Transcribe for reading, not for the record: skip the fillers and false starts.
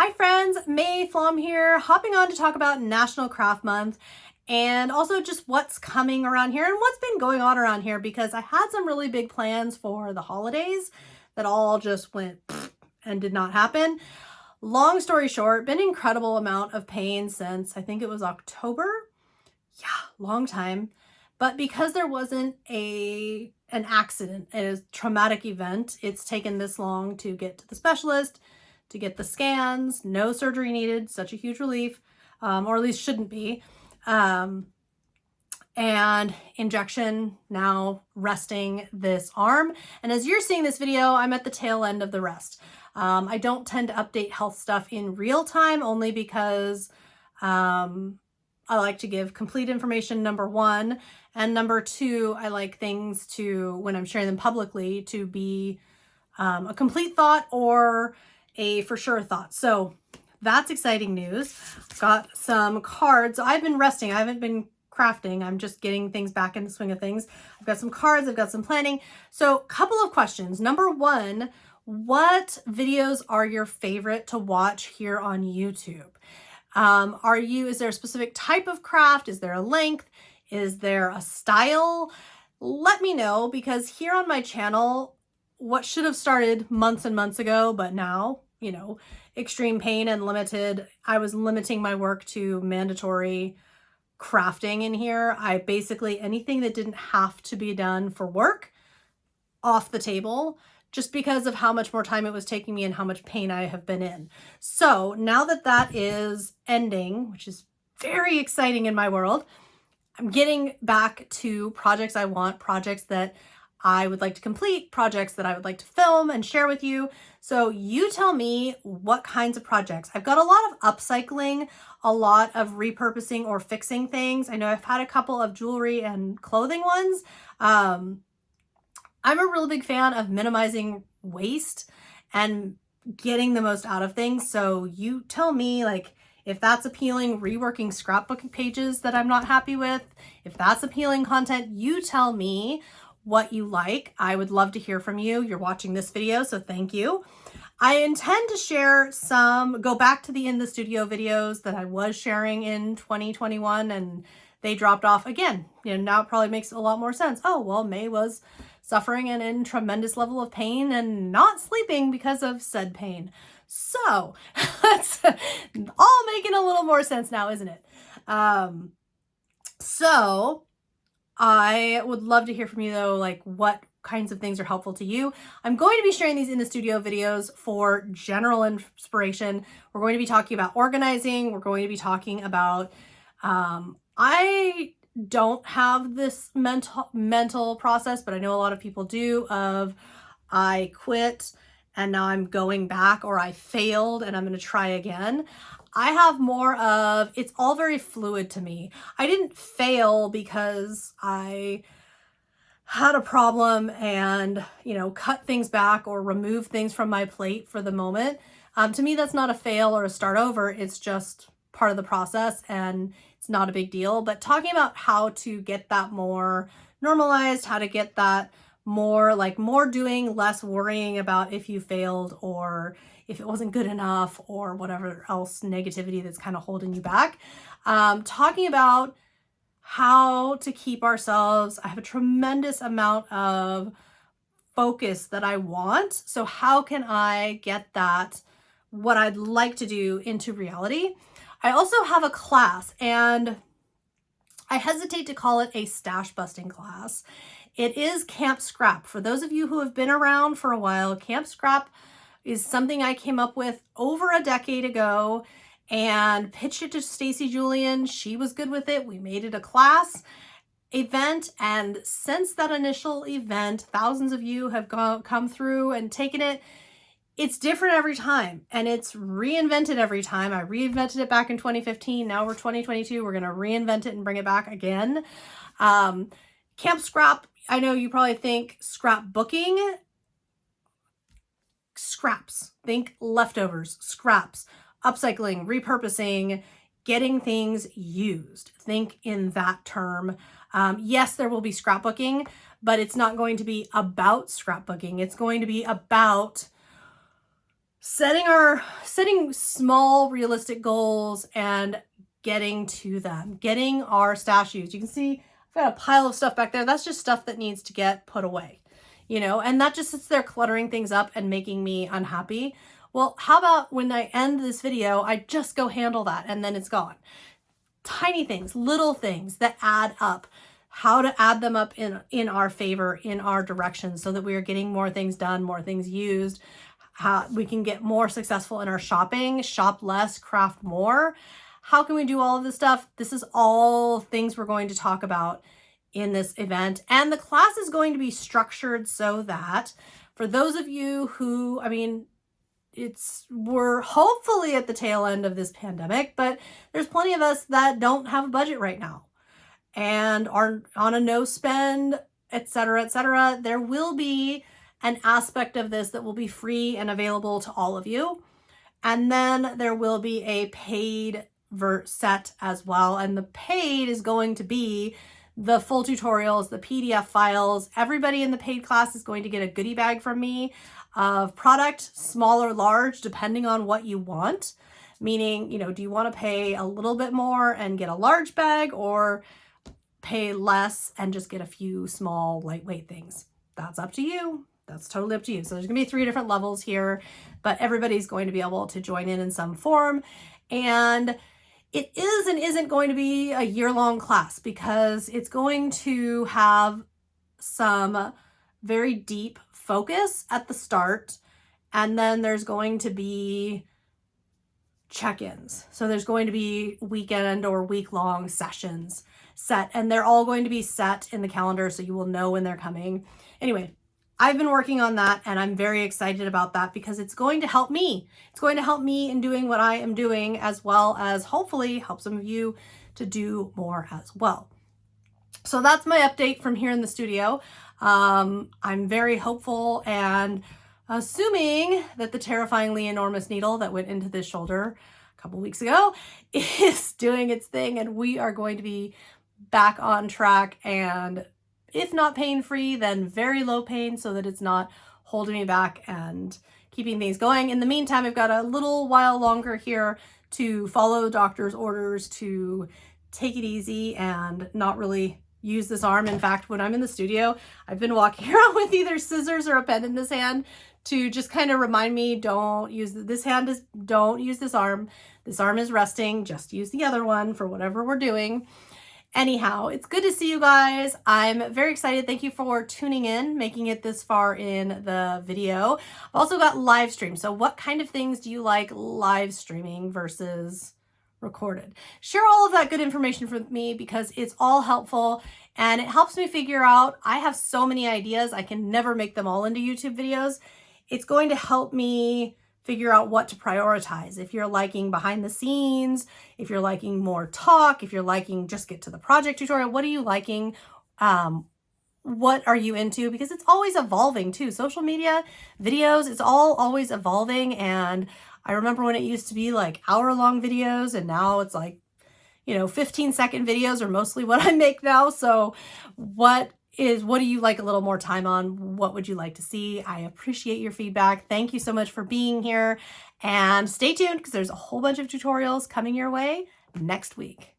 Hi friends, May Flom here, hopping on to talk about National Craft Month and also just what's coming around here and what's been going on around here, because I had some really big plans for the holidays that all just went and did not happen. Long story short, been an incredible amount of pain since I think it was October. Yeah, long time. But because there wasn't an accident, a traumatic event, it's taken this long to get to the specialist, to get the scans, no surgery needed, such a huge relief, or at least shouldn't be. And injection, now resting this arm. And as you're seeing this video, I'm at the tail end of the rest. I don't tend to update health stuff in real time, only because I like to give complete information, number one, and number two, I like things to, when I'm sharing them publicly, to be a complete thought or a for sure thought. So that's exciting news. Got some cards. I've been resting. I haven't been crafting. I'm just getting things back in the swing of things. I've got some cards. I've got some planning. So couple of questions. Number one, what videos are your favorite to watch here on YouTube? Is there a specific type of craft? Is there a length? Is there a style? Let me know, because here on my channel, what should have started months and months ago, but now, you know, extreme pain and limited, I was limiting my work to mandatory crafting in here. I basically, anything that didn't have to be done for work, off the table, just because of how much more time it was taking me and how much pain I have been in. So now that that is ending, which is very exciting in my world, I'm getting back to projects I want, projects that I would like to complete, projects that I would like to film and share with you. So you tell me what kinds of projects. I've got a lot of upcycling, a lot of repurposing or fixing things. I know I've had a couple of jewelry and clothing ones. I'm a really big fan of minimizing waste and getting the most out of things. So you tell me, like, if that's appealing, reworking scrapbooking pages that I'm not happy with, if that's appealing content, you tell me what you like. I would love to hear from you. You're watching this video, so thank you. I intend to share go back to the in the studio videos that I was sharing in 2021, and they dropped off again. You know, now it probably makes a lot more sense. Oh, well, May was suffering and in tremendous level of pain and not sleeping because of said pain. So that's all making a little more sense now, isn't it? So I would love to hear from you though, like what kinds of things are helpful to you. I'm going to be sharing these in the studio videos for general inspiration. We're going to be talking about organizing. We're going to be talking about, I don't have this mental process, but I know a lot of people do, of I quit and now I'm going back, or I failed and I'm going to try again. I have more of, it's all very fluid to me. I didn't fail because I had a problem and, you know, cut things back or remove things from my plate for the moment. To me, that's not a fail or a start over. It's just part of the process and it's not a big deal. But talking about how to get that more normalized, how to get that more like more doing, less worrying about if you failed or if it wasn't good enough or whatever else negativity that's kind of holding you back. Talking about how to keep ourselves. I have a tremendous amount of focus that I want. So how can I get that, what I'd like to do, into reality? I also have a class, and I hesitate to call it a stash busting class. It is Camp Scrap. For those of you who have been around for a while, Camp Scrap is something I came up with over a decade ago and pitched it to Stacy Julian. She was good with it. We made it a class event, and since that initial event, thousands of you have come through and taken it. It's different every time, and it's reinvented every time. I reinvented it back in 2015. Now we're 2022. We're going to reinvent it and bring it back again. Camp Scrap, I know you probably think scrapbooking, scraps, think leftovers, scraps, upcycling, repurposing, getting things used. Think in that term. Yes, there will be scrapbooking, but it's not going to be about scrapbooking. It's going to be about setting small realistic goals and getting to them, getting our stash used. You can see I've got a pile of stuff back there. That's just stuff that needs to get put away, you know, and that just sits there cluttering things up and making me unhappy. Well, how about when I end this video, I just go handle that and then it's gone. Tiny things, little things that add up, how to add them up in our favor, in our direction, so that we are getting more things done, more things used. We can get more successful in our shopping, shop less, craft more. How can we do all of this stuff? This is all things we're going to talk about in this event. And the class is going to be structured so that for those of you who, I mean, we're hopefully at the tail end of this pandemic, but there's plenty of us that don't have a budget right now and are on a no spend, etc., etc. There will be an aspect of this that will be free and available to all of you. And then there will be a paid set as well. And the paid is going to be the full tutorials, the PDF files. Everybody in the paid class is going to get a goodie bag from me of product, small or large, depending on what you want. Meaning, you know, do you want to pay a little bit more and get a large bag, or pay less and just get a few small, lightweight things? That's up to you. That's totally up to you. So there's gonna be 3 different levels here, but everybody's going to be able to join in some form. And it is and isn't going to be a year-long class, because it's going to have some very deep focus at the start. And then there's going to be check-ins. So there's going to be weekend or week-long sessions set, and they're all going to be set in the calendar so you will know when they're coming. Anyway, I've been working on that and I'm very excited about that, because it's going to help me. It's going to help me in doing what I am doing, as well as hopefully help some of you to do more as well. So that's my update from here in the studio. I'm very hopeful and assuming that the terrifyingly enormous needle that went into this shoulder a couple weeks ago is doing its thing, and we are going to be back on track, and if not pain-free, then very low pain, so that it's not holding me back and keeping things going. In the meantime, I've got a little while longer here to follow the doctor's orders, to take it easy and not really use this arm. In fact, when I'm in the studio, I've been walking around with either scissors or a pen in this hand to just kind of remind me, don't use this hand, don't use this arm. This arm is resting, just use the other one for whatever we're doing. Anyhow, it's good to see you guys. I'm very excited. Thank you for tuning in, making it this far in the video. I've also got live stream. So what kind of things do you like live streaming versus recorded? Share all of that good information with me, because it's all helpful and it helps me figure out. I have so many ideas. I can never make them all into YouTube videos. It's going to help me figure out what to prioritize. If you're liking behind the scenes, if you're liking more talk, if you're liking just get to the project tutorial, what are you liking? What are you into? Because it's always evolving too. Social media, videos, it's all always evolving. And I remember when it used to be like hour-long videos, and now it's like, you know, 15-second videos are mostly what I make now. So what do you like a little more time on? What would you like to see? I appreciate your feedback. Thank you so much for being here, and stay tuned, because there's a whole bunch of tutorials coming your way next week.